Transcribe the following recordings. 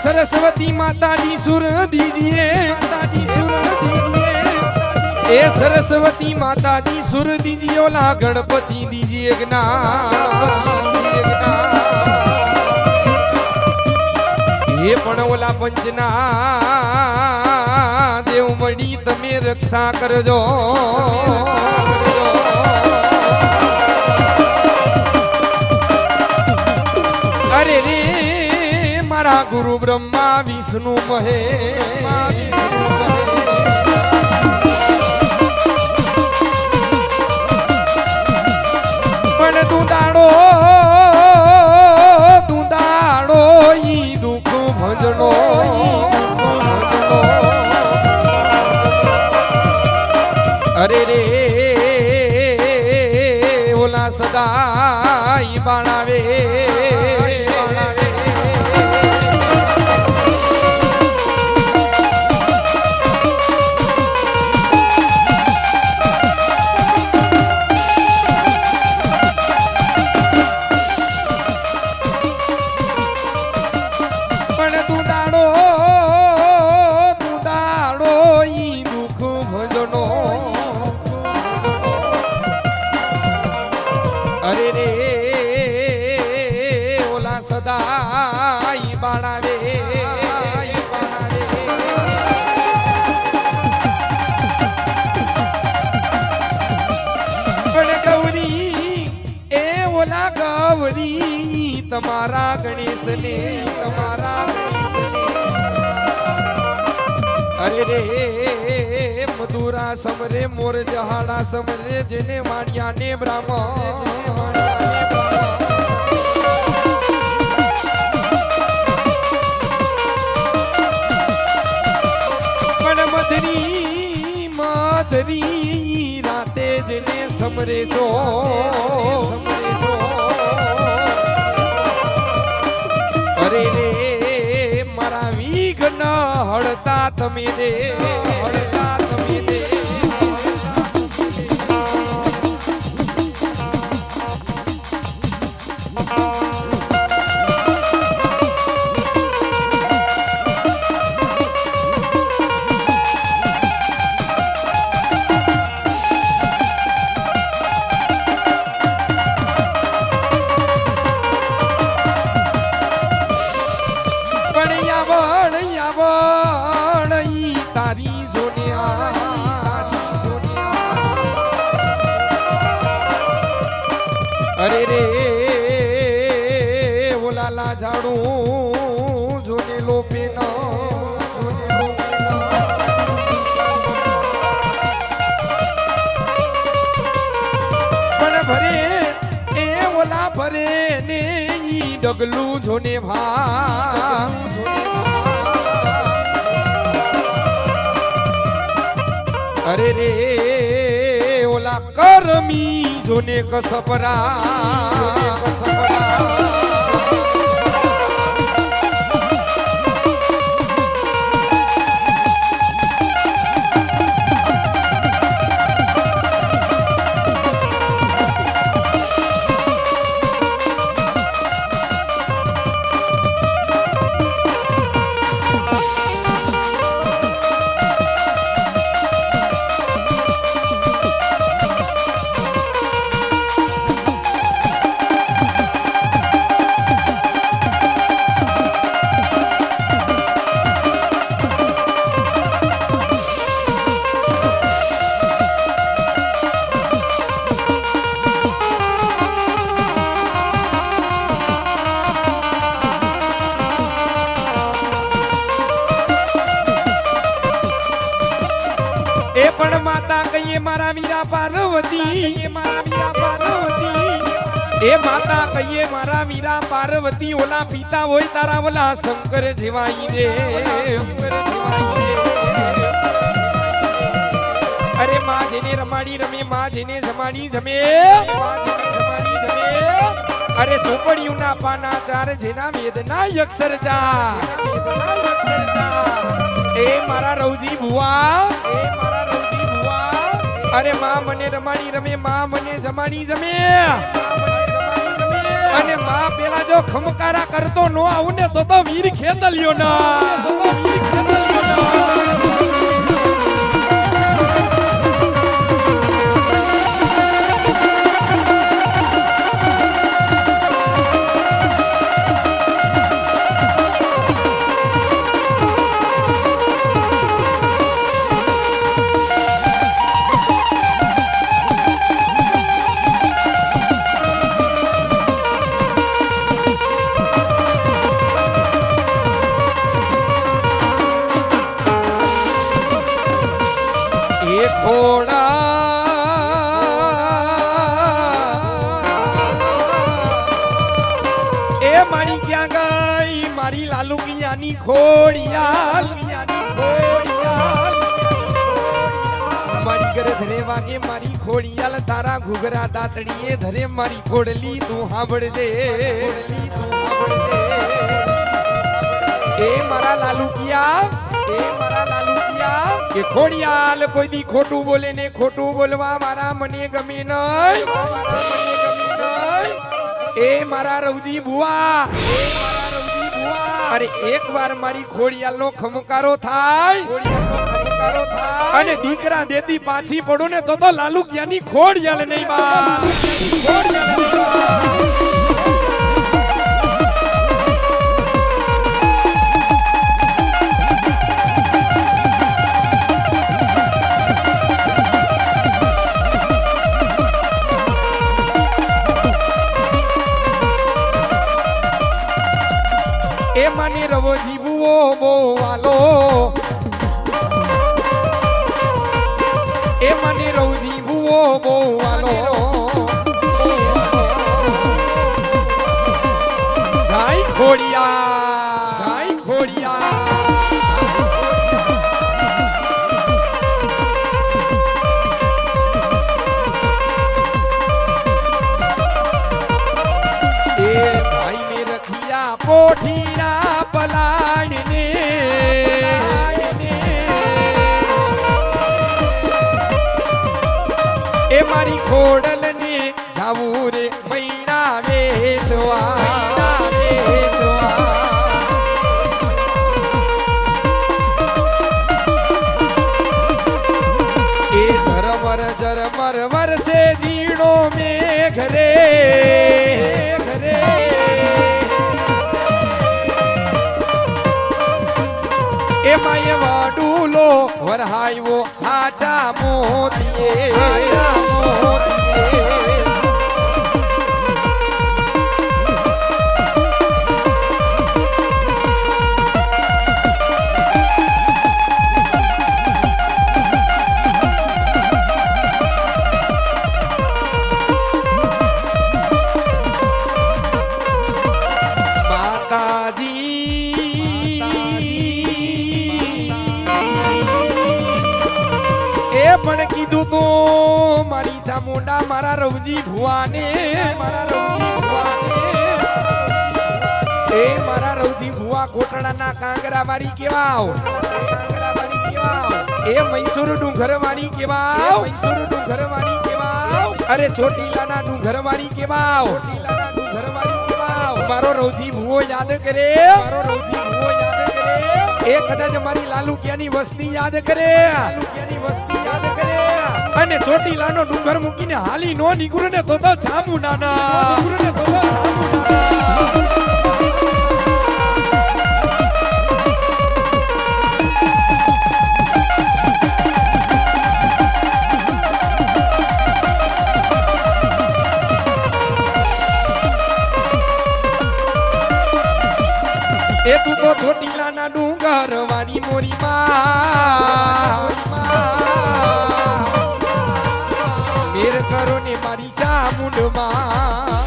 सरस्वती माता जी सुर दीजिए, माता जी सुर दीजिए। ए सरस्वती माता जी सुर दीजिए, ओला गणपति दीजिए ज्ञान। ये पण ओला पंचना देव मड़ी तमे रक्षा करजो। अरे रे मारा गुरु ब्रह्मा विष्णु महेश, पण तू दाड़ो ई दुख भजनो। अरे रे ओला सदाई बाणावे, अरे रे ओला सदाई बाणावे। पण गौरी ए ओला गौरी तमारा गणेश ने, तमारा गणेश ने। अरे रे मधुरा समरे मोर जहाड़ा समरे जेने माड़िया ने ब्राह्मण। मधरी राते जेने समरे जो, अरे रे मारा विघ्न हड़ता तमे दे, हड़ता तमे दे। अरे रे ओलाला झाड़ू जोने लोपे न, जोने लोपे न। पण भरे ए ओला भरे ने ई डगलू जोने भा। अरे रे ओला करमी जोने कसपरा, ए पण माता कहिए मारा मीरा पार्वती, ये मारा मीरा पार्वती। ए माता कहिए मारा मीरा पार्वती, ओला पिता होय तारा ओला शंकर जेवाई दे, शंकर जेवाई दे। अरे माँ जेने रमाड़ी रमे, माँ जेने जमाड़ी जमे, माँ जेने जमाड़ी जमे। अरे झोपड़ियों ना पाना चार जेना वेदना अक्षर जा, वेदना अक्षर जा। ए मारा रौजी बुआ, ए मारा रौजी बुआ। अरे माँ मने रमाड़ी रमे, माँ मने जमाड़ी जमे, माँ मने जमाड़ी जमे। અને માં પેલા જો ખમકારા કરતો નો આવું ને તો વીર ખેતલ્યો ના મારી લાલુકિયાની ખોડિયાલ મારી ઘરે ધરે વાગે મારી ખોડિયાલ તારા ઘુઘરા દાતડીએ ધરે મારી ખોડલી તું સાંભળજે એ મારા લાલુકિયા કે ખોડિયાલ કોઈ દી ખોટું બોલે ને ખોટું બોલવા મારા મને ગમે નહીં એ મારા રવજી બુઆ અરે એક વાર મારી ખોડિયાલ નો ખમકારો થાય અને દીકરા દેતી પાછી પડો ને તો લાલુકિયાની ખોડિયાલ નહીં બા એ માની રવો જીવવો બોવાલો એ માની રવો જીવવો બોવાલો સાઈ ખોડિયા એ ભાઈ મે રખિયા પોઠી પલાડને એ મારી ખોડલ ને જાવું રે મૈણા વેચવા એ ઝરમર વરસે જીણો મેઘ રે એમાં એ વાડુલો વરહાયો હાચા મોતીએ પણ કીધું તો મારી ચામુંડા મારા રવજી ભુવાને એ મારા રવજી ભુવા કોટડાના કાંગરા વાળી કેવાવ એ મૈસૂર ડુંગર વાળી કેવાવ અરે ચોટીલાના ડુંગર વાળી કેવાવ મારો રવજી ભુવો યાદ કરે એ કદાચ મારી લાલુકિયાની વસ્તી યાદ કરે અને ચોટીલાનો ડુંગર મૂકીને હાલી નો નીકળે ને તો ચામુંડાના એ તું તો ચોટીલાના ડુંગર વાળી મોરી મેર કરો ને મારી ચામુંડમાં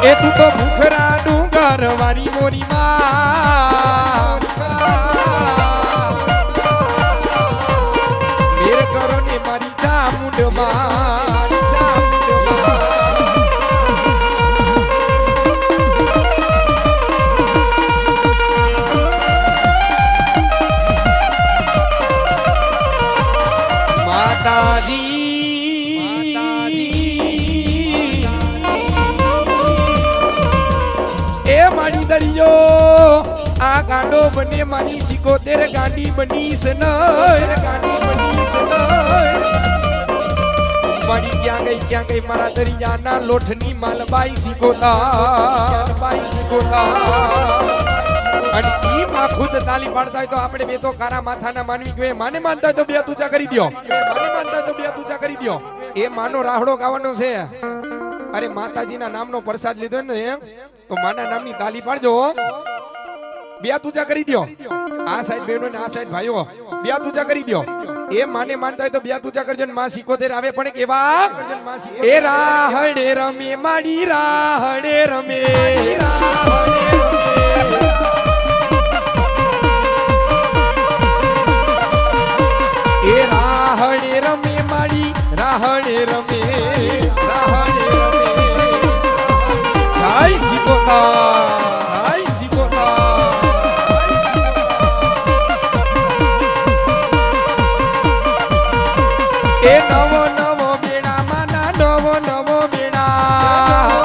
એ તું તો ભૂખરા ડુંગર વાળી મોરી મારી ચામુંડમાં એ મારી દરિયો આ ગાંડો બને મારી 77 ગાંડી બની સનય ગાંડી બની સનય મારી ક્યાં ગઈ મારા દરિયાના લોઠની માલબાઈ 77 બાઈ 77 અને ઈ માં ખુદ તાલી પાડતા હોય તો આપણે બે તો કારા માથાના માનવી કે માને માનતા તો બે તુચા કરી દયો માને માનતા તો બે તુચા કરી દયો એ માનો રાહડો ગાવાનો છે અરે માતાજીના નામનો પ્રસાદ લીધો ને તો માના નામની તાલી પાડજો બે તુચા કરી દયો આ સાઈડ બહેનો ને આ સાઈડ ભાઈઓ બે તુચા કરી દયો એ માને માનતા હોય તો બે તુચા કરજો ને માં 77 આવે પણ કેવા એ રાહડે રમે માડી રાહડે રમે એ રાહડે રમે માડી રાહડે રમે રાહડે રમે જય 77 એ નવો નવો બેડા માના નવો નવો બેડા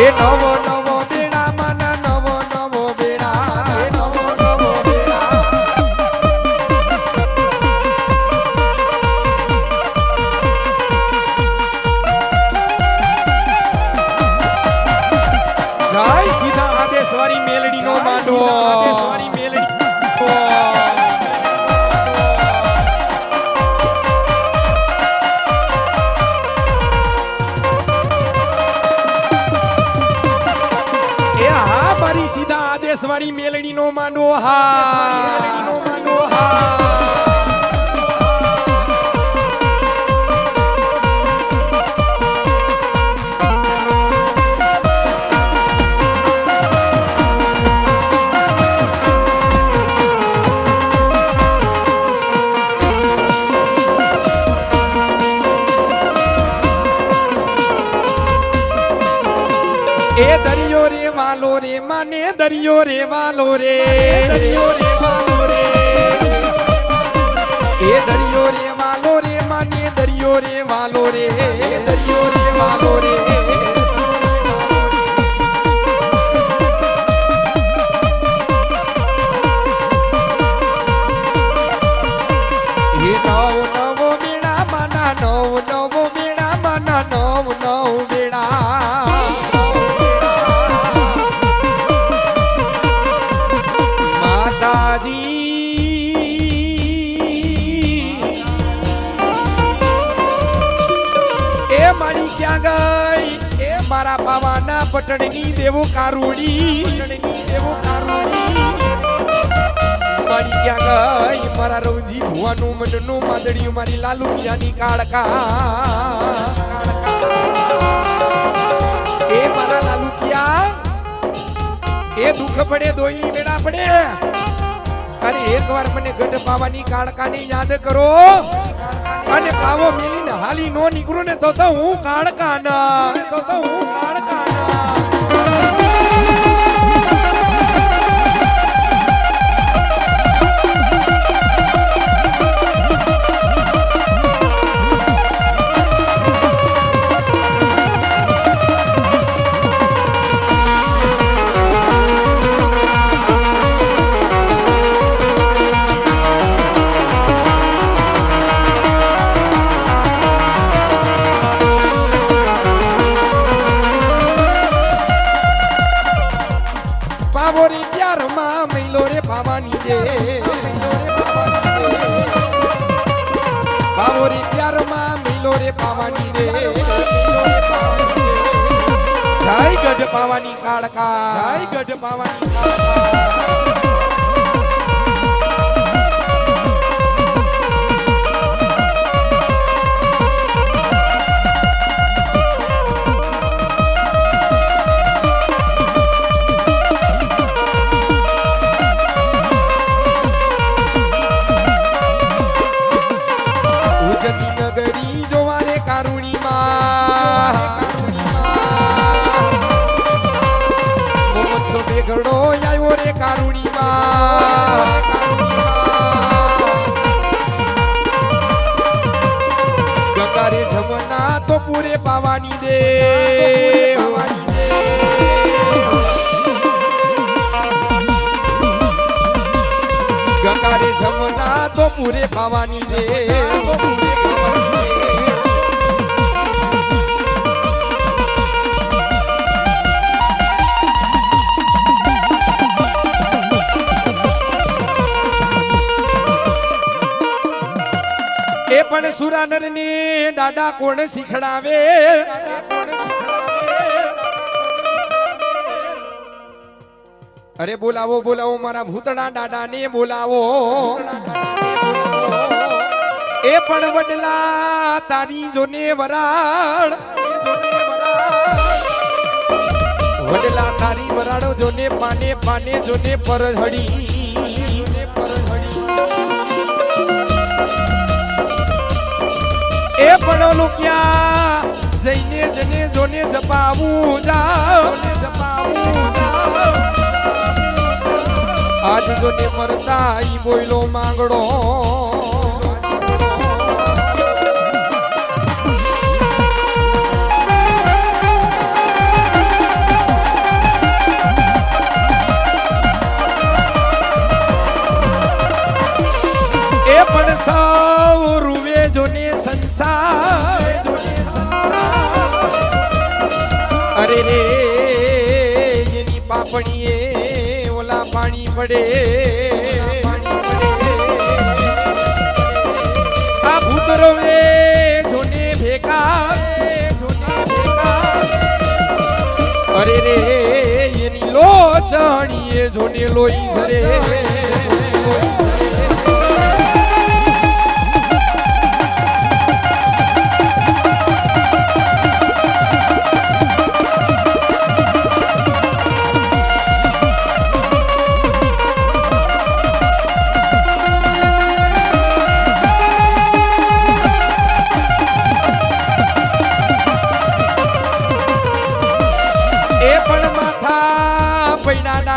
એ નવો નવો બેડા માના નવો નવો બેડા એ નવો નવો બેડા જય સીધા આદેશવાળી મેલડી નો માંડવો આદેશવાળી મેલડી સીધા આદેશવાળી મેલડી નો માંડવો એ દરિયો રે વાલો રે માને દરિયો રે વાલો રે દરિયો રે વાલો રે એ દરિયો રે વાલો રે માને દરિયો રે વાલો રે દરિયો રે વાલો રે એ નવ નવો બેડા માના નવ નવો બેડા માના નવ નવ બેડા મારી ક્યાં ગઈ એ મારા પાવાના પટણની દેવો કારુડી મારી ક્યાં ગઈ મારા રવજી ભુવાનું મનનું માદડિયું મારી લાલુપિયાની કાળકા એ મારા લાલુપિયા એ દુઃખ પડે દોયલી બેડા પડે અરે એકવાર મને ગઢ પાવાની કાળકાને યાદ કરો અને પાવો મેલીને હાલી નો નીકળું ને તો હું કાળકાના તો હું કાળકાના પાવાની દે બાવો રે પ્યારમાં મિલો રે પાવાની દે જય ગઢ પાવાની કાળકા જય ગઢ પાવાની કાળકા ઘડો આવ્યો રે કારુણી પાવાની દે ગંગારે જમના તો પૂરે પાવાની દે એ પણ સુરાનર ને દાદા કોણ શીખડાવે અરે બોલાવો બોલાવો મારા ભૂતડા દાદા ને બોલાવો એ પણ વડલા તારી જોને વરાળ વડલા તારી વરાળો જોને પાને પાને જોને પરહડી એ પડોલું ક્યાં જઈને જને જોને જપાવું જાવ આજ જોને મરતા ઈ બોયલો માંગડો એ પણ સૌ રૂવે જોને અરે રે એની પાપણીએ ઓલા પાણી પડે આ ભૂતરોવે જોને ભેગા અરે રે એની લોચણીએ જોને લોહી ઝરે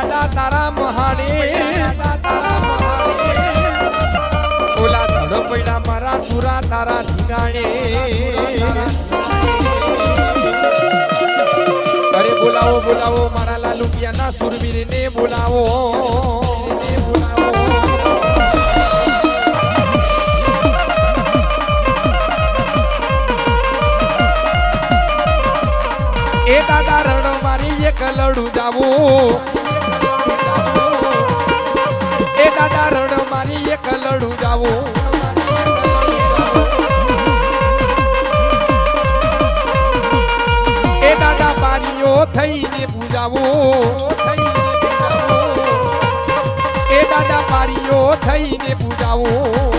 દાદા તારા મહાને ઓલા ધડ પૈડા મારા સુરા તારા ધીરાણે અરે બોલાવો બોલાવો મારા લાલુપિયાના સુરવીર ને બોલાવો એ દાદા રણ મારી એક લડું જાવું એ દાદા રણ મારી એક લડું જાવું એ દાદા બારીઓ થઈને પૂજાવું એ દાદા બારીઓ થઈને પૂજાવું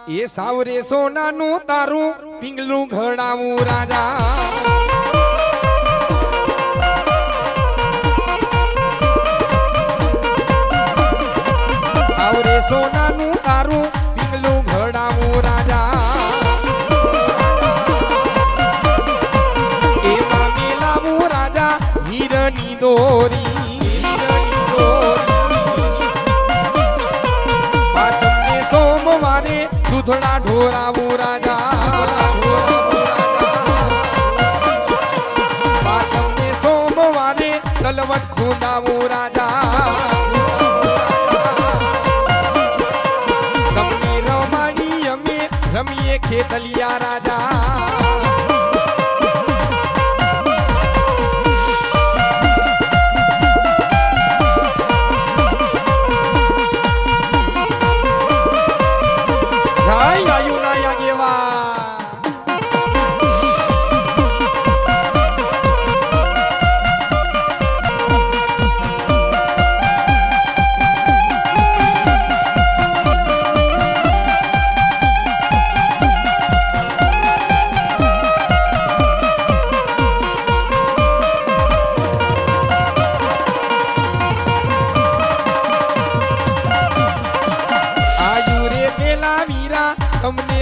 એ સાવરે સોનાનું તારું પિંગલું ઘડાવું રાજા સાવરે સોનાનું તારું પિંગલું ઘડાવું રાજા એમાં મેલાવું રાજા હીરની દોરી સોમવારે દૂધડા ઢોરાવું રાજા પાછમને સોમવારે તલવટ ખૂંદાવું રાજા તમને રમાડી અમે રમીએ ખેતલિયા રાજા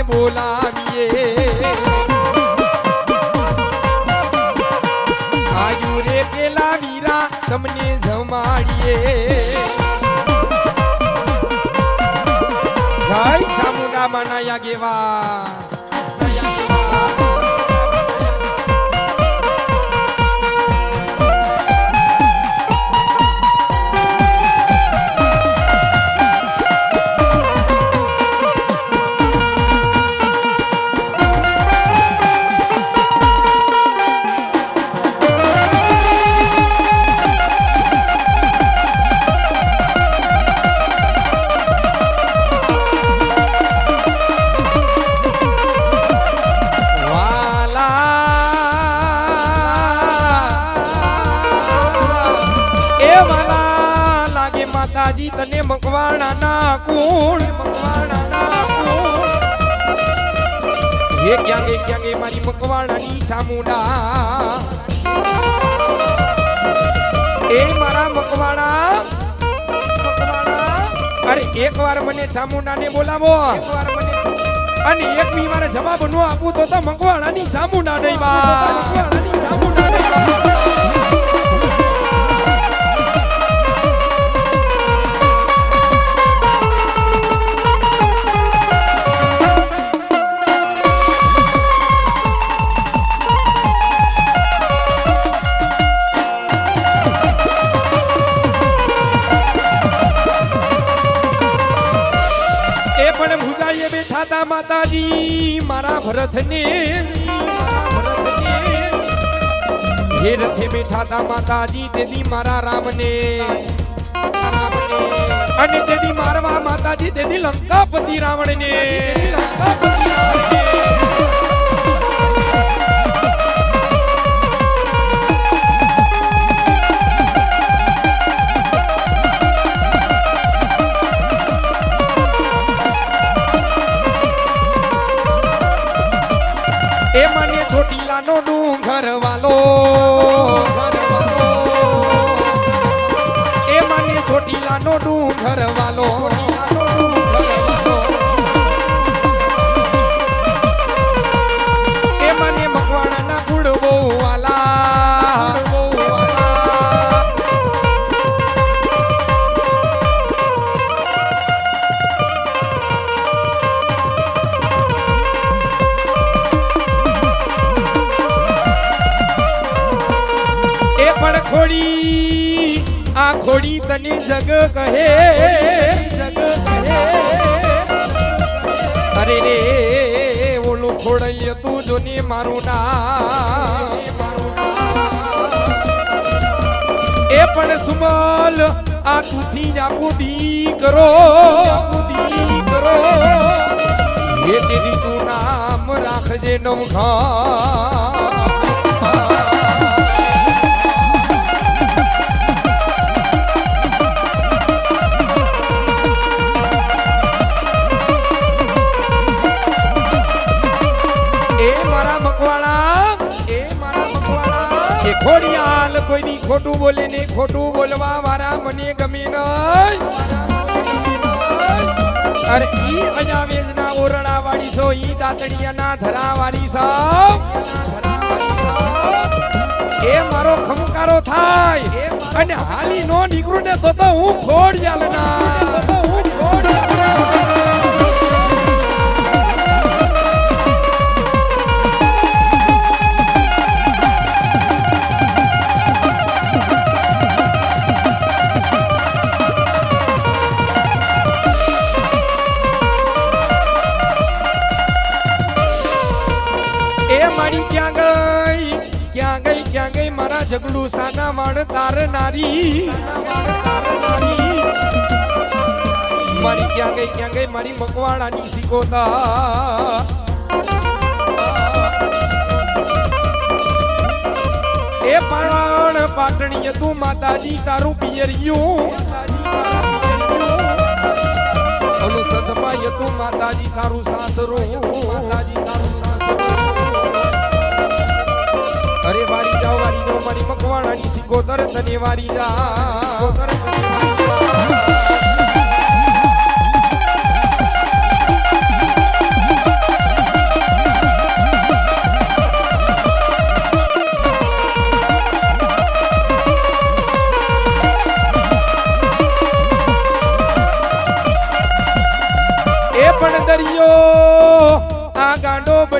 બોલાવીએ આયુ રે પેલા વીરા તમને જમાડીએ જય ચામુંડા માના ગેવા માતાજી તને મકવાણાના કુળ હે ક્યાં ગઈ મારી મકવાણાની ચામુંડા એ મારા મકવાણા અરે એકવાર મને ચામુંડાને બોલાવો અને એક બી મારે જવાબ ન આપું તો મકવાણાની ચામુંડા નહીં મકવાણાની ચામુંડા નહીં માતાજી મારા ભરતને હે રથે બેઠા તા માતાજી તેદી મારા રામને અને તેદી મારવા માતાજી તેદી લંકાપતિ રાવણને એ મને ચોટીલાનો ડુંગર વાલો એ મને ચોટીલાનો ડુંગર વાલો એ મને મકવાણાના ગુડબો વાલા ખોડી આ ખોડી તને જગ કહે અરે રે ઓલું ખોડલ્ય તું જોને મારું નામ એ પણ સુમલ આ તુથી આપું દીકરો એ તેરી તું નામ રાખજે નવખા ખોડિયાલ કોઈ દી ખોટું બોલે ને ખોટું બોલવા વાળા મને ગમે નહીં અરે ઈ અજાવેજ ના ઓરડા વાળી છો ઈ દાતડિયા ના ધરા વાળી છો એ મારો ખમકારો થાય અને હાલી નો નીકળું ને તો હું ખોડિયાલ ના ક્યાં ગઈ મારા જગડું સાના વાણ તારનારી મારી ક્યાં ગઈ મારી મકવાણાની સિકોતા એ પાણ પાટણીય તું માતાજી તારું પિયરિયું ઓલું સદમાય તું માતાજી તારું સાસરું અરે વારી જાઓ મારી મકવાણાની સિકોતર તને વારી જા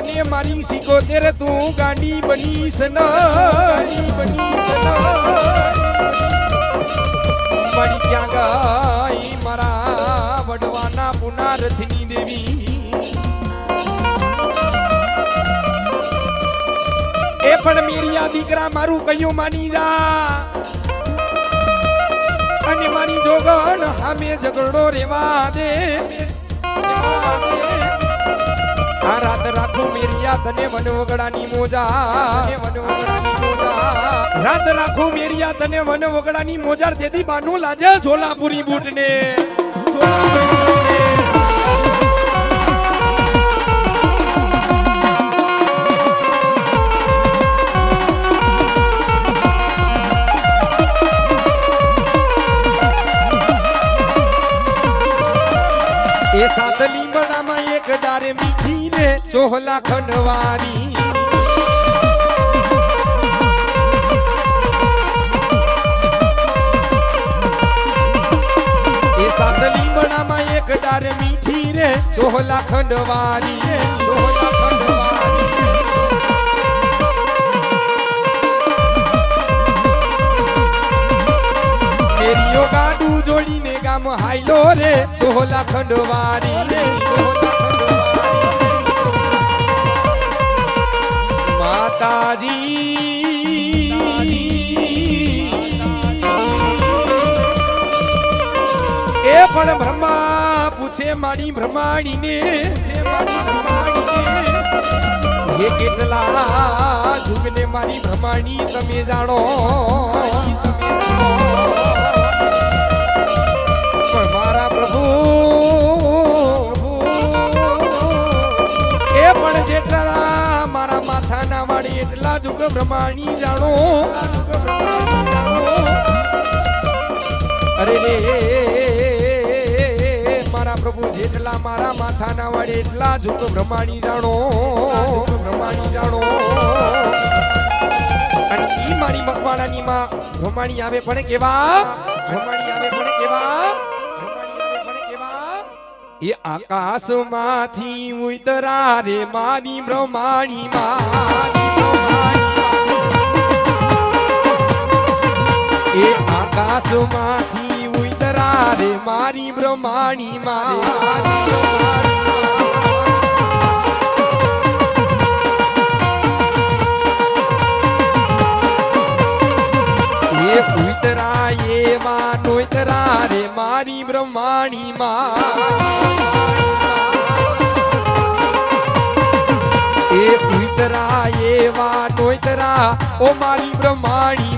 અને મારી 77 તું ગાંડી બની સનાઈ મારી ક્યાં ગઈ મારા વડવાના પુનારથની દેવી એ પણ મેરી આ દીકરા મારું કયું માની જા અને મારી જોગણ હામે ઝઘડો રેવા દે આ રાત રાખું મેરિયા તને વનવગડાની મોજા રાત રાખું મેરિયા તને વનવગડાની મોજાર તેથી બાનું લાજે સોલાપુરી બૂટને એ સાતલી બનામાં એક ડારે મીઠી ને ચોહલા ખંડવાની એ સાતલી બનામાં એક ડારે મીઠી ને ચોહલા ખંડવાની મેરીઓ ગાડું જોડીને ગામ હાઈલો રે ચોહલા ખંડવારી માતાજી એ પણ બ્રહ્મા પૂછે મારી બ્રહ્માણીને એ કેટલા જુગને મારી બ્રહ્માણી તમે જાણો મારા પ્રભુ એ પણ જેટલા મારા માથાના વાળી એટલા જુગ બ્રહ્માણી જાણો અરે રે મારા પ્રભુ જેટલા મારા માથાના વાળી એટલા જુગ બ્રહ્માણી જાણો અને ઈ મારી મકવાણાની માં બ્રહ્માણી આવે પણ કેવા એ આકાશમાંથી ઉતરા રે મારી બ્રહ્માણી એ આકાશમાંથી ઉતરા રે મારી બ્રહ્માણી એ ઉતરા એવા નોતરા રે મારી બ્રહ્માણી એ ઉતરા એવા નોતરા ઓ મારી બ્રહ્માણી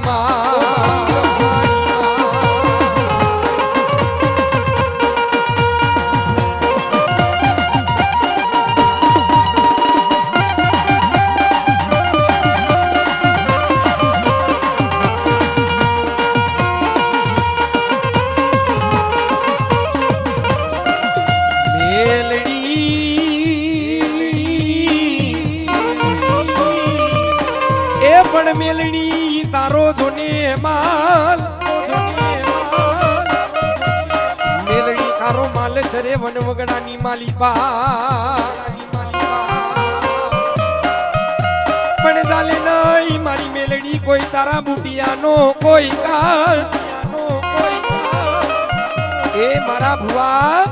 પણ મેલડી તારો જોને માલ મેલડી તારો માલ ચરે વનવગડાની માલિપા પણ ચાલે નહીં મારી મેલડી કોઈ તારા બુટિયાનો કોઈ કાળ એ મારા ભુવા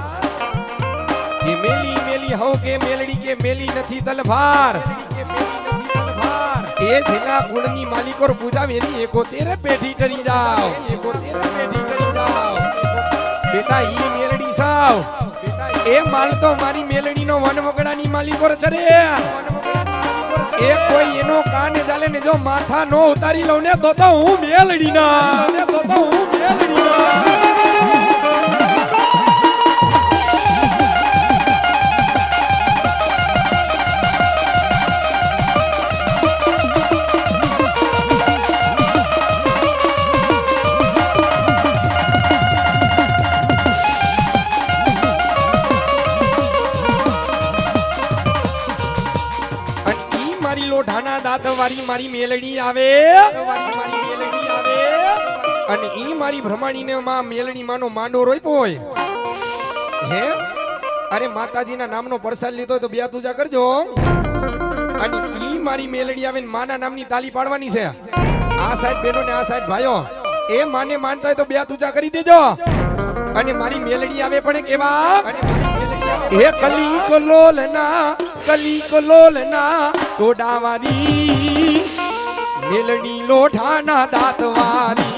કે મેલી મેલી હો કે મેલડી કે મેલી નથી તલવાર એ જેના ગુણની માલિકોર પૂજા વેરી 71 પેઢી કરી જાવ બેટા ઈ મેલડી સાવ એ માલ તો મારી મેલડીનો વનવગડાની માલિકોર ચરે એ કોઈ એનો કાને ચાલે ને જો માથા નો ઉતારી લઉં ને તો હું મેલડીના લોઢાના દાંત વારી મારી મેલડી આવે અને ઈ મારી બ્રહ્માણીને માં મેલડી માનો માંડો રોપ્યો હોય હે અરે માતાજીના નામનો પ્રસાદ લીધો તો બે તુજા કરજો અને ઈ મારી મેલડી આવે ને માના નામની તાલી પાડવાની છે આ સાઈડ બેનો ને આ સાઈડ ભાઈઓ એ માને માનતા હોય તો બે તુજા કરી દેજો અને મારી મેલડી આવે પણ કેવા એ કલી કલોલના ટોડાવારી મેલડી લોઠાના દાંતવારી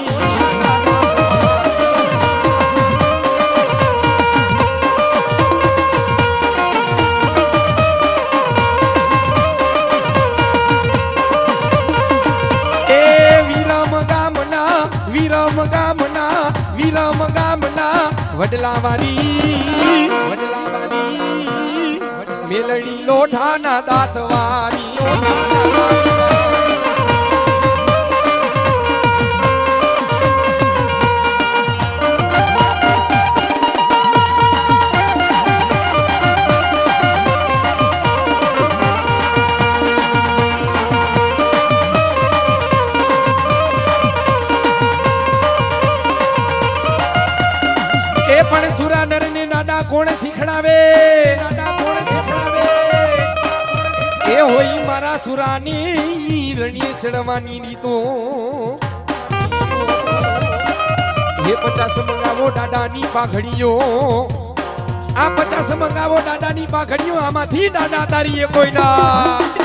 વિરમ ગામના વડલાવારી મેલડી લોઠાના દાંતવારી પણ સુરા નર ને નાડા કોણ શીખડાવે એ હોય મારા સુરાની રણીએ ચડવાની રીતો એ 50 મંગાવો દાદાની પાઘડીઓ આ 50 મંગાવો દાદાની પાઘડીઓ આમાંથી દાદા તારી એ કોઈ ના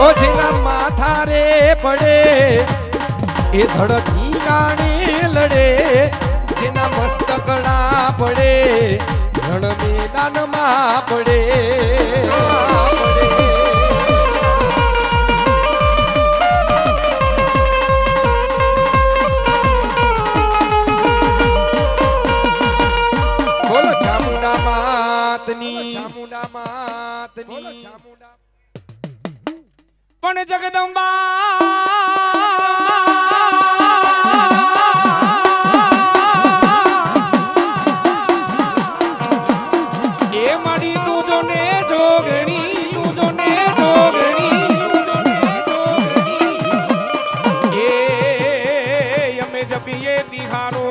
ઓ જેના માથા રે પડે એ ધડકી કાણે લડે જેના મસ્તકડા પડે રણ મેદાનમાં પડે બોલો ચામુંડા માતની પણ જગદંબા એ મારી તું જો ને જોગણી એ અમે જપીએ બિહારો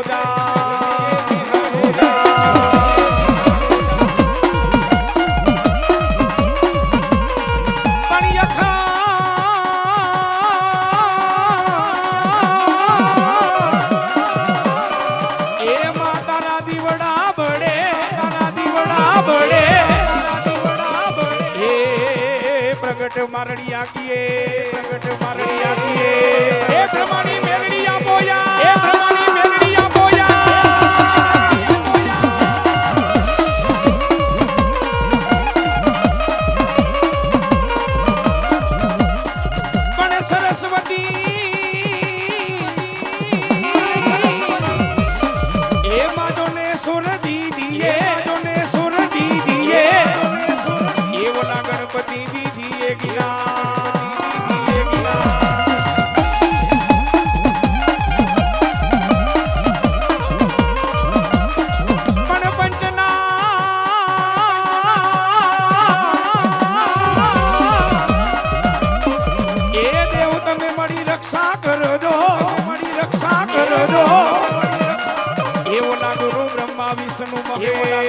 मारड़िया किए ए प्रमाणी मेलड़िया बोया पण सरस्वती ए माधो ने सुर दी दिए ए बोला गणपति रक्षा कर दो एवो ना गुरु ब्रह्मा विष्णु महे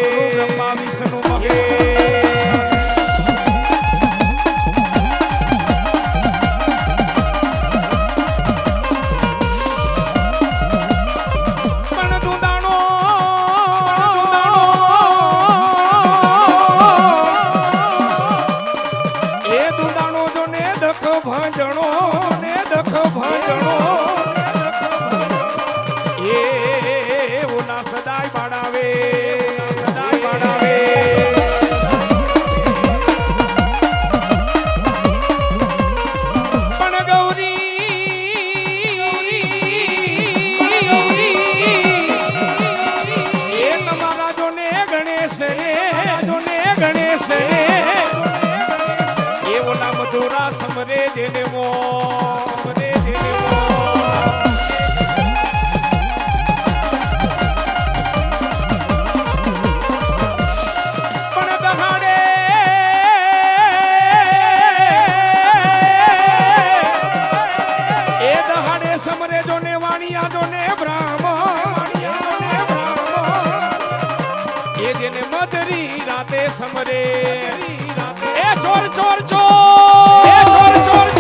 समरे देने वो पण दहाड़े સમરે એ ચોર ચોર ચોર એ ચોર ચોર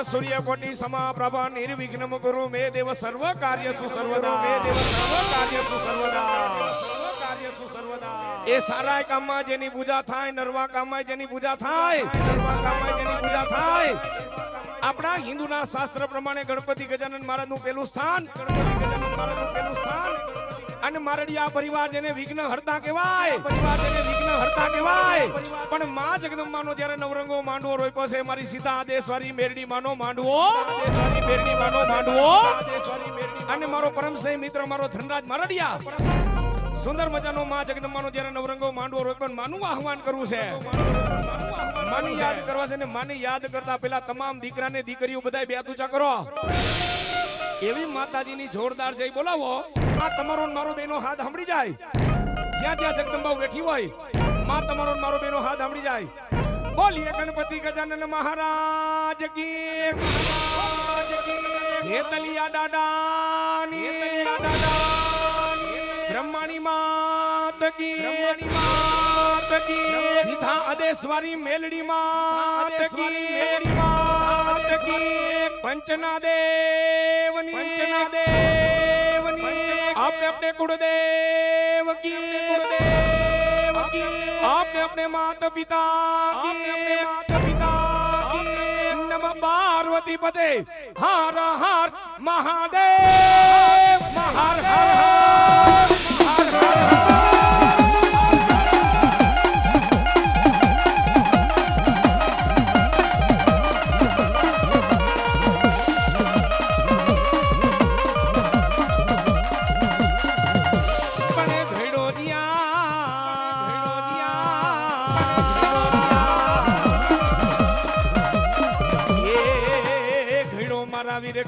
સૂર્યકોટી સમાપ્રભ નિર્વિઘ્નમ ગુરુ મે દેવ સર્વ કાર્યસુ સર્વદા મે દેવ સર્વ કાર્યસુ સર્વદા એ સારા કામમાં જેની પૂજા થાય નરવા કામમાં જેની પૂજા થાય નરવા કામમાં જેની પૂજા થાય આપણા હિન્દુના શાસ્ત્ર પ્રમાણે ગણપતિ ગજાનન મહારાજનું પહેલું સ્થાન ગણપતિ ગજાનન મહારાજનું પહેલું સ્થાન અને મારડિયા પરિવાર જેને વિઘ્ન હરતા કહેવાય પરિવાર જેને વિઘ્ન હરતા કહેવાય પણ માં જગદંબાનો જ્યારે નવરંગો માંડવો રોપ્યો છે મારી સીતા આદેશવારી મેરડી માનો માંડવો આદેશવારી મેરડી માનો માંડવો આદેશવારી મેરડી અને મારો પરમ સ્નેહ મિત્ર મારો ધનરાજ મારડિયા સુંદર મજાનો માં જગદંબાનો જ્યારે નવરંગો માંડવો રોપ્યો માનું આહવાન કરવું છે માની યાદ કરવા છે ને માની યાદ કરતા પેલા તમામ દીકરાને દીકરીઓ બધાય બે હાથ ઊંચા કરો એવી માતાજીની જોરદાર જય બોલાવો આ તમારો ને મારો બેનો હાથ સાંભળી જાય જ્યાં ત્યાં જગદંબા બેઠી હોય માં તમારો ને મારો બેનો હાથ સાંભળી જાય બોલીએ ગણપતિ ગજાનન મહારાજ કી હે તલિયા દાદાની બ્રહ્માણી માત કી સીધા આદેશવારી મેલડી માત કી પંચના દેવની आपने अपने कुलदेव की आपने अपने माता पिता की नम पार्वती पते हर हर महादेव हर हर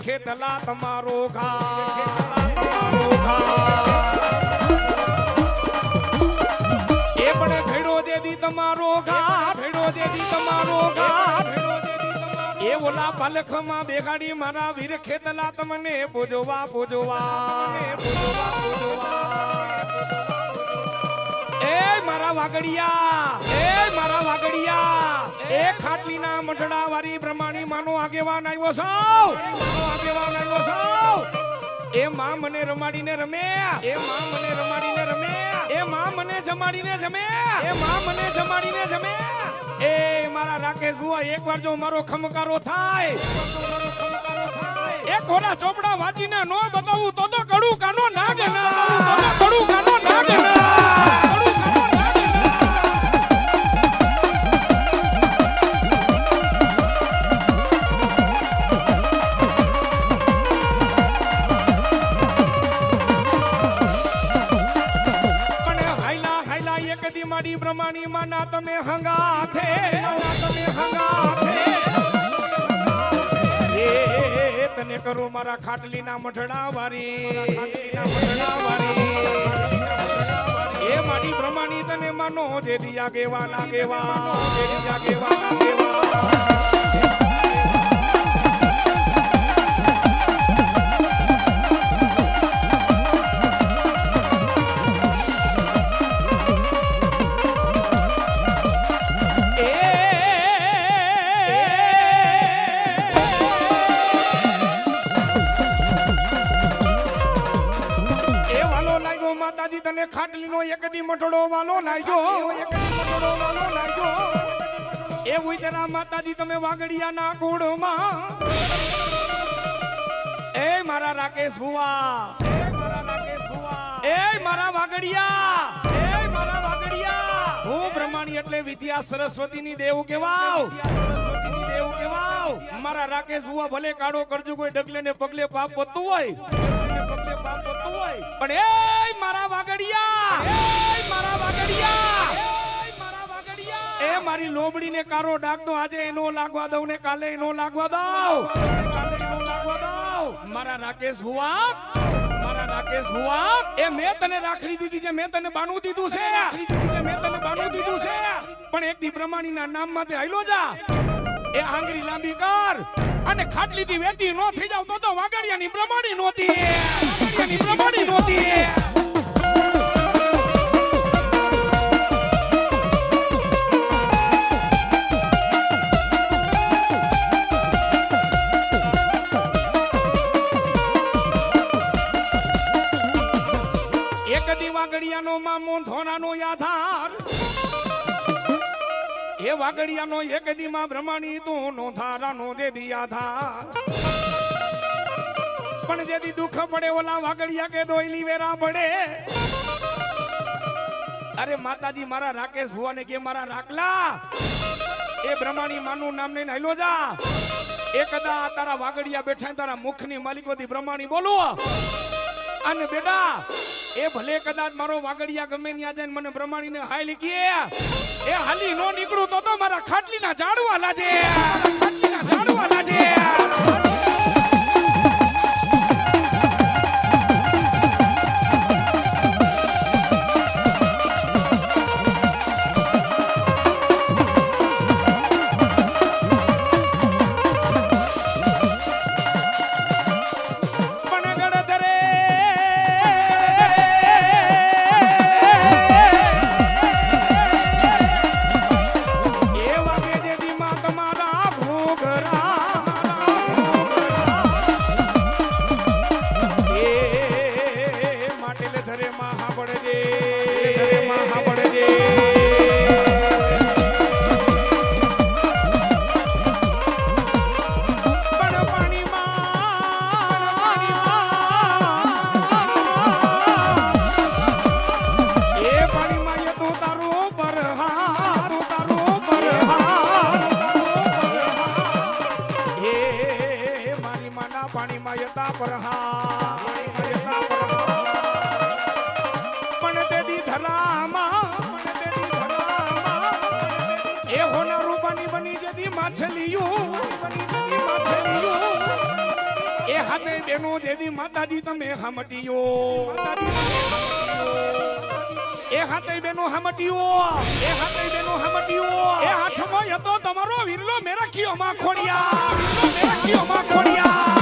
ખેતલા તમારો ઘા એ પણ ભેડો દેદી તમારો ઘા ભેડો દેદી તમારો ઘા એ ઓલા પાલખમાં બેગાડી મારા વીર ખેતલા તમને પૂજવા એ મારા વાગડિયા એ ખાટલીના મઢડા વાળી બ્રહ્માણી માનો આગેવાન આવ્યો છો એ માં મને રમાડીને રમે એ માં મને રમાડીને રમે એ માં મને જમાડીને જમે એ માં મને જમાડીને જમે એ મારા રાકેશ બુઆ એકવાર જો મારો ખમકારો થાય એક ઓલા ચોપડા વાંચીને નો બતાવું તો કડું કાનો નાગે ના કડું કાનો નાગે ના બ્રહ્માણી માના તમે હંગાથે એ તને કરો મારા ખાટલીના મઠડા વારી એ મારી બ્રહ્માણી તને માનો જે દિયા ગેવા તને ખાટલીનો એકદી મટડો વાલો લાગ્યો એ ઉઈતરા માતાજી તમે વાગડિયાના કુળમાં એ મારા રાકેશ ભુવા એ મારા વાગડિયા હું બ્રહ્માણી એટલે વિદ્યા સરસ્વતીની દેવ કેવાવ મારા રાકેશ ભુવા ભલે કાળો કરજો કોઈ ડગલે ને પગલે પાપ વધતું હોય પણ એ મારા વાગડિયા એ મારી લોબડીને કારો ડાકતો આજે એનો લાગવા દઉં ને કાલે એનો લાગવા દઉં મારા રાકેશ ભુવા એ મેં તને રાખડી દીધી છે મેં તને બાનું દીધું છે પણ એક દી બ્રહ્માણીના નામ માંથી હાલ્યો જા એ આંગળી લાંબી કર અને ખાટલીથી વેતી નો થઈ જાવ તો વાગડિયાની પ્રમાણી નહોતી વાગડિયાની પ્રમાણી નહોતી વાગડિયાનો મામો ધોરાનો આધાર એ વાગડિયાનો એક દીમાં બ્રહ્માણી તું નો ધારાનો દેદી આધાર પણ જેદી દુઃખ પડે ઓલા વાગડિયા કે દોઈલી વેરા પડે અરે માતાજી મારા રાકેશ ભુવાને કે મારા રાખલા એ બ્રહ્માણી માનું નામ લઈને હાલ્યો જા એ કદા તારા વાગડિયા બેઠા તારા મુખની માલિકોથી બ્રહ્માણી બોલો અને બેટા એ ભલે કદાચ મારો વાગડિયા ગમે ત્યાં જાય મને બ્રહ્માણીને હાલી કે એ હાલી નો નીકળું તો મારા ખાટલીના ઝાડવા લાજે ખાટલીના ઝાડવા લાજે માતાજી તમે હમટિયો એ હાથે બેનો હમટિયો એ હાથે બેનો હમટિયો એ હાથમાં હતો તમારો વીરલો મેરખિયો માં ખોડિયા મેરખિયો માં ખોડિયા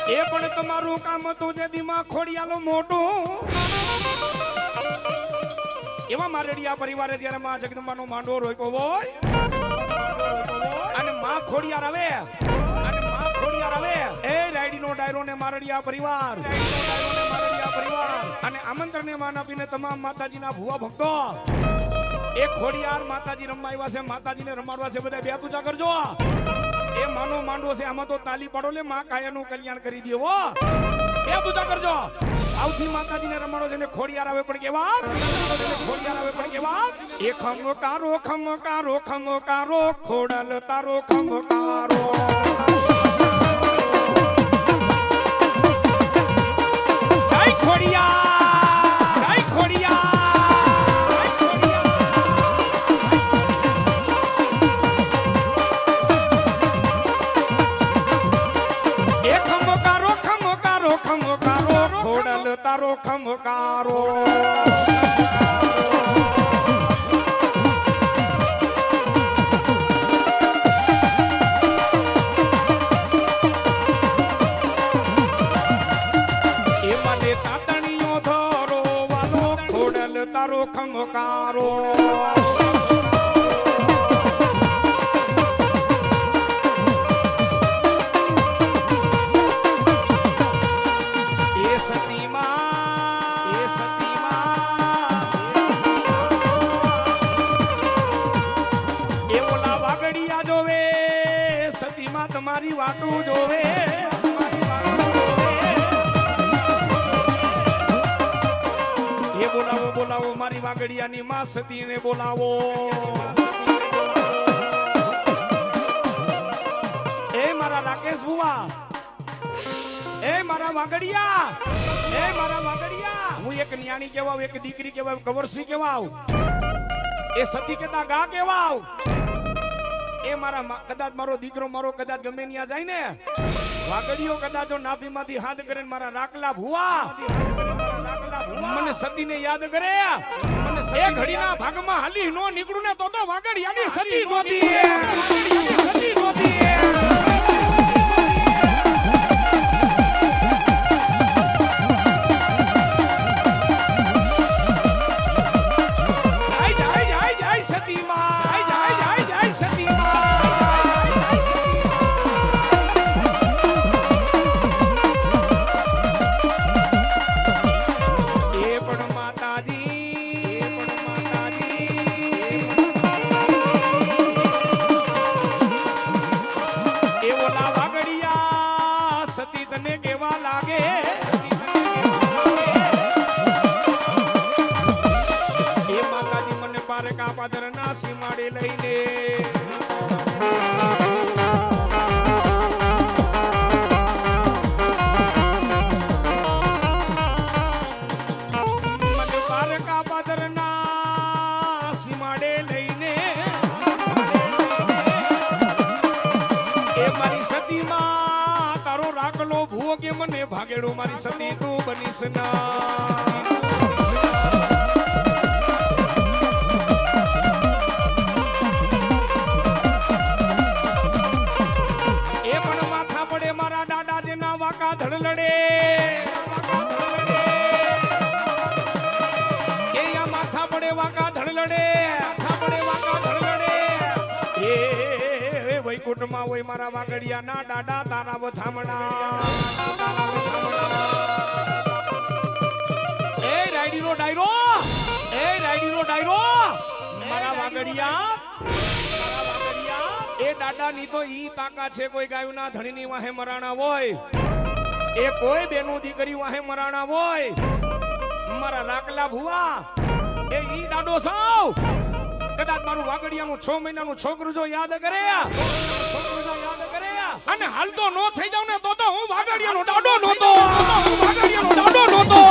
એ પણ તમારું કામ હતું જે દિમાગ ખોડિયાલો મોટું એવા મારેડિયા પરિવારે જ્યારે માં જગદંબાનો માંડવો રોપ્યો હોય અને માં ખોડિયાર આવે એ રાયડીનો ડાયરો ને મારડિયા પરિવાર અને આમંત્રણને માન આપીને તમામ માતાજીના ભુવા ભક્તો એ ખોડિયાર માતાજી રમવા આવ્યા છે માતાજીને રમાડવા છે બધા બે પૂજા કરજો એ માનો માંડવો છે આમાં તો તાલી પાડો લે માં કાયાનું કલ્યાણ કરી દે હો બે પૂજા કરજો આવથી માતાજીને રમાડો છે ને ખોડિયાર આવે પણ કેવા ખોડિયાર આવે પણ કેવા એ ખમકારો ખમકારો ખમકારો ખોડલ તારો ખમકારો જય ખોડિયાર જય ખોડિયાર ખોડલ તારો ખમકારો એ મને તાતણીઓ ધરો વાલો ખોડલ તારો ખમકારો તમારી વાટું જોવે એ બોલાવો બોલાવો મારી વાગડિયાની માં સતીને બોલાવો. એ મારા રાકેશ બુવા, એ મારા વાગડિયા, એ મારા વાગડિયા. હું એક ન્યાણી કેવાવ, એક દીકરી કેવાવ, કવરસી કેવાવ, એ સતી કેતા ગા કેવાવ. એ મારા કદાચ મારો દીકરો મારો કદાચ ગમે ત્યાં જાય ને, વાગડીઓ કદાચ જો નાભીમાંથી હાથ કરે ને મારા રાખલા ભુવા મને સતીને યાદ કરે, મને એ ઘડીના ભાગમાં હાલી નો નીકળું ને તો વાગડિયાની સતી નોતી, સતી નોતી. મને ભાગેડો મારી સતી તું બનીશ ના. એ પણ માથા પડે મારા દાદા જેના વાકા ધડ લડે, એ માથા પડે વાકા ધડ લડે, માથા પડે વાકા ધડ લડે. એ વૈકુંઠમાં હોય મારા વાગડિયા ના દાદા તારા વધામણા. એ રાયડીનો ડાયરો, એ રાયડીનો ડાયરો મારા વાગડિયા, મારા વાગડિયા. એ દાદાની તો ઈ તાકાત છે, કોઈ ગાયું ના ધણીની વાહે મરાણા હોય, એ કોઈ બેનું દીકરી વાહે મરાણા હોય. મારા રાખલા ભુવા એ ઈ દાડો સાવ કદાચ મારું વાગડિયાનું 6 મહિનાનું છોકરું જો યાદ કરે, છોકરું જો યાદ કરે અને હાલતો નો થઈ જાવ ને તો હું વાગડિયાનો દાડો નહોતો, વાગડિયાનો દાડો નહોતો.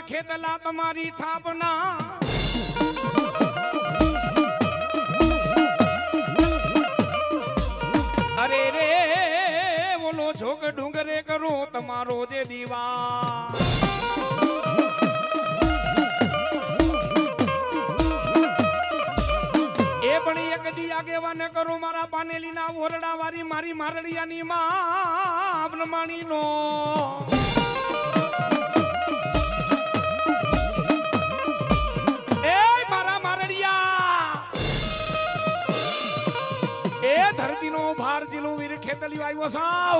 ખેતલા તમારી થાપના અરે રે બોલો જોગ ડુંગરે કરો તમારો જે દીવા એ પણ એક દી આગેવાને કરો મારા પાનેલીના ઓરડા વાળી મારી મારડિયાની માં બ્રહ્માણીનો ધરતીનો ભાર જીલો વીર ખેતલી આવ્યો સાવ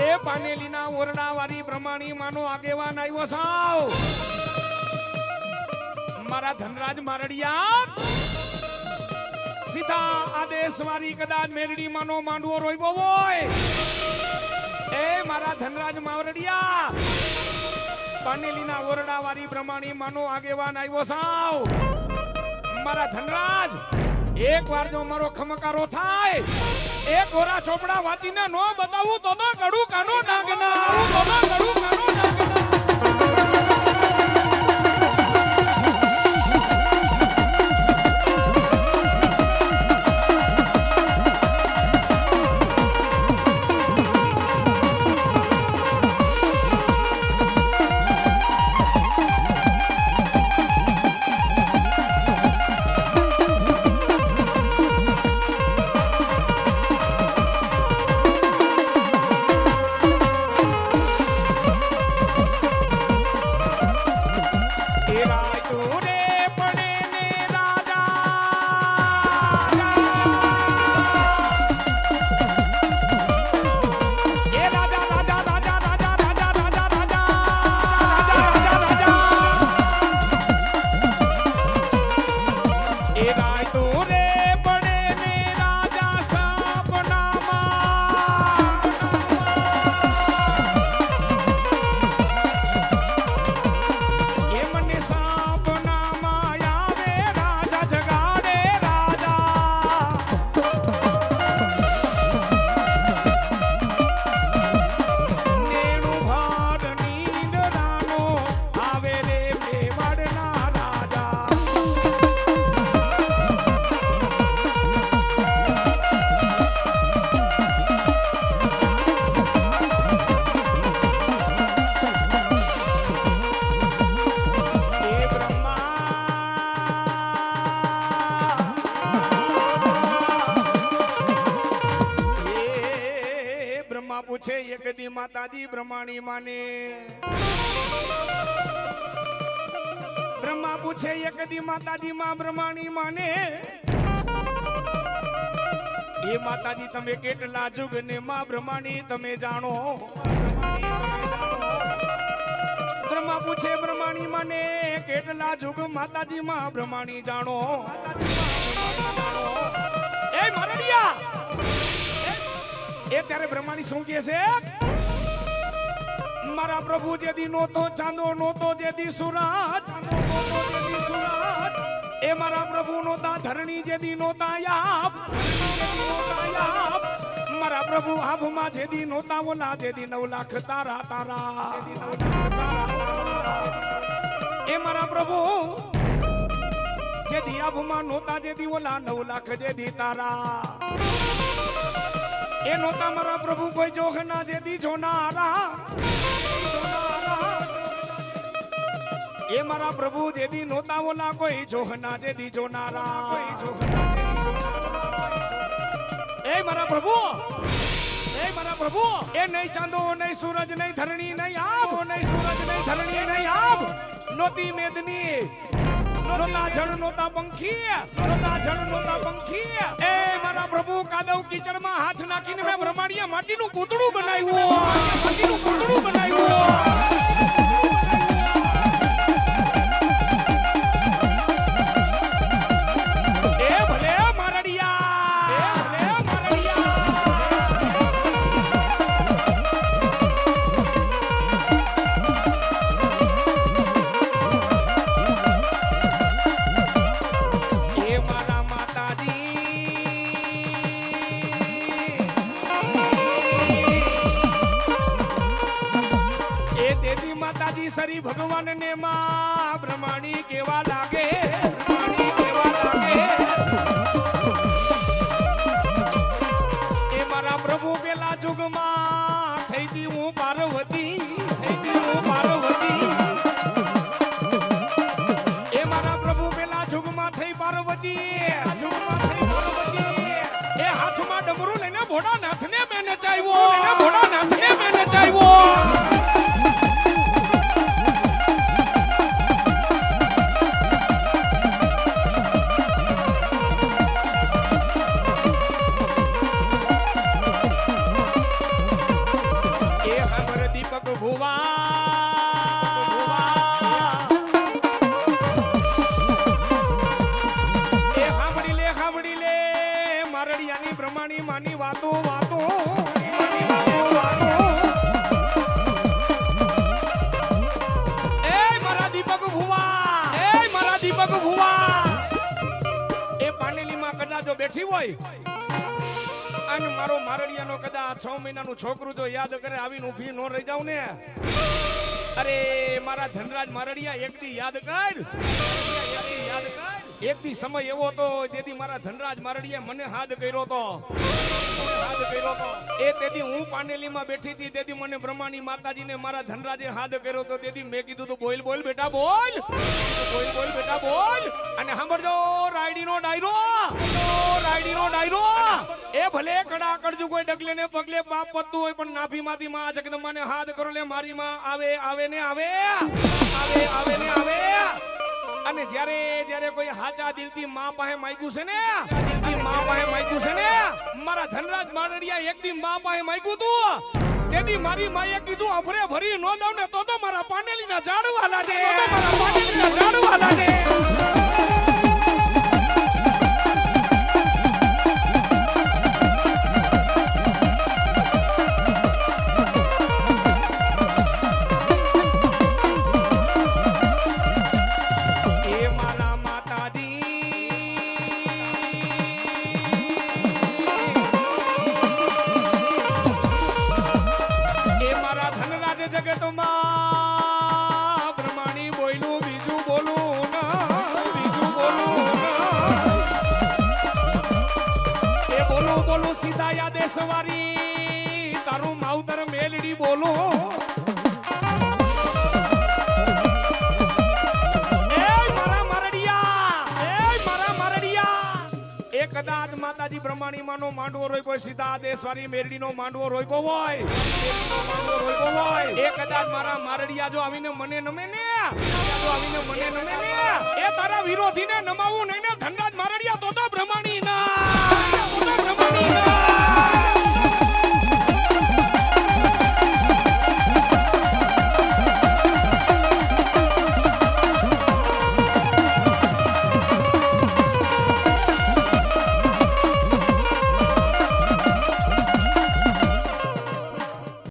એ પાનેલીના ઓરડા વાળી બ્રહ્માણી માનો આગેવાન આવ્યો સાવ મારા ધનરાજ મારડિયા સીધા આદેશ વાળી કદાચ મેરડી માનો માંડવો રોઈબો હોય એ મારા ધનરાજ મારડિયા પાનેલીના ઓરડાવાળી બ્રહ્માણી માનો આગેવાન આવ્યો સાવ મારા ધનરાજ એકવાર જો મારો ખમકારો થાય એક ઓરા ચોપડા વાંચીને નો બતાવું તો ગડું કાનો નાગના ગડું કાનો નાગના એકદી માતાજી બ્રહ્માણી માને બ્રહ્મા પૂછે એકદી માતાજી માં બ્રહ્માણી માને એ માતાજી તમે કેટલા જુગ ને માં બ્રહ્માણી તમે જાણો બ્રહ્મા પૂછે બ્રહ્માણી માને કેટલા જુગ માતાજી માં બ્રહ્માણી જાણો એ મારડિયા એ ત્યારે બ્રહ્માણી શું કહે છે મારા પ્રભુ જેદી નોતો ચાંદો નોતો જેદી સુરાજ એ મારા પ્રભુ નોતા ધરણી જેદી નોતા યાબ મારા પ્રભુ આભમાં જેદી નોતા ઓલા જેદી 9 લાખ તારા તારા એ મારા પ્રભુ જેદી આભમાં નોતા જેદી ઓલા 9 લાખ જેદી તારા એ નોતા મારા પ્રભુ કોઈ જોખના જેદી જોનારા એ મારા પ્રભુ જેદી નોતા ઓલા કોઈ જોખના જેદી જોનારા એ મારા પ્રભુ એ નહીં ચાંદો નહીં સૂરજ નહીં ધરણી નહીં આબ નહીં સૂરજ નહીં ધરણી નહીં આબ નોતી મેદની નોતા જળ નોતા પંખી એ મારા પ્રભુ કાદવ કીચડમાં હાથ નાખીને મેં બ્રહ્માણીયા માટીનું પૂતળું બનાવ્યું એ ભલે મારડિયા માતાજી સરી ભગવાન ને માં બ્રહ્માણી કેવા લાગે એ મારા પ્રભુ પેલા જુગમાં થઈ દી હું પાર્વતી એ મારા પ્રભુ પેલા જુગમાં થઈ પાર્વતી એ હાથમાં ડમરું લઈને ભોળાનાથને મેં નચાવ્યો બ્રહ્માણી માની વાતો બેઠી હોય અને મારો મારડિયાનો કદાચ 6 મહિનાનું છોકરું જો યાદ કરે આવીને ઊભી ન રહી જાવ ને અરે મારા ધનરાજ મારડિયા એક દી યાદ કર એક દી સમય એવો તો તેથી મારા ધનરાજ મારડિયા મને હાથ કર્યો તો એ તેથી હું પાનેલીમાં બેઠી હતી તેથી મને બ્રહ્માની માતાજીને મારા ધનરાજે હાથ કર્યો તો તેથી મેં કીધું તું બોલ બોલ બેટા બોલ બોલ બેટા બોલ અને સાંભળજો રાયડીનો ડાયરો એ ભલે કડા કરજુ કોઈ ડગલે ને પગલે પાપ પત્તું હોય પણ નાભીમાંથી માં જગદંબાને હાથ કરો લે મારી માં આવે ને આવે અને જ્યારે કોઈ હાચા દિલથી માં પાસે માંગ્યું છે ને મારા ધનરાજ મારડિયા એક દી માં પાસે માંગ્યું તું તેથી મારી માએ કીધું અફરે ભરી નો દઉં ને તો મારા પાનેલીના ઝાડવા લાગે સવારી તારું માવતર મેલડી બોલો મારા મારડિયા એ કદાચ માતાજી બ્રહ્માણીમાંનો માંડવો રોય કોઈ સીતા દેશવારી મેલડીનો માંડવો રોયકો હોય એ કદાચ મારા મારડિયા જો આવીને મને નમે ને એ તારા વિરોધીને નમાવું નહીં ને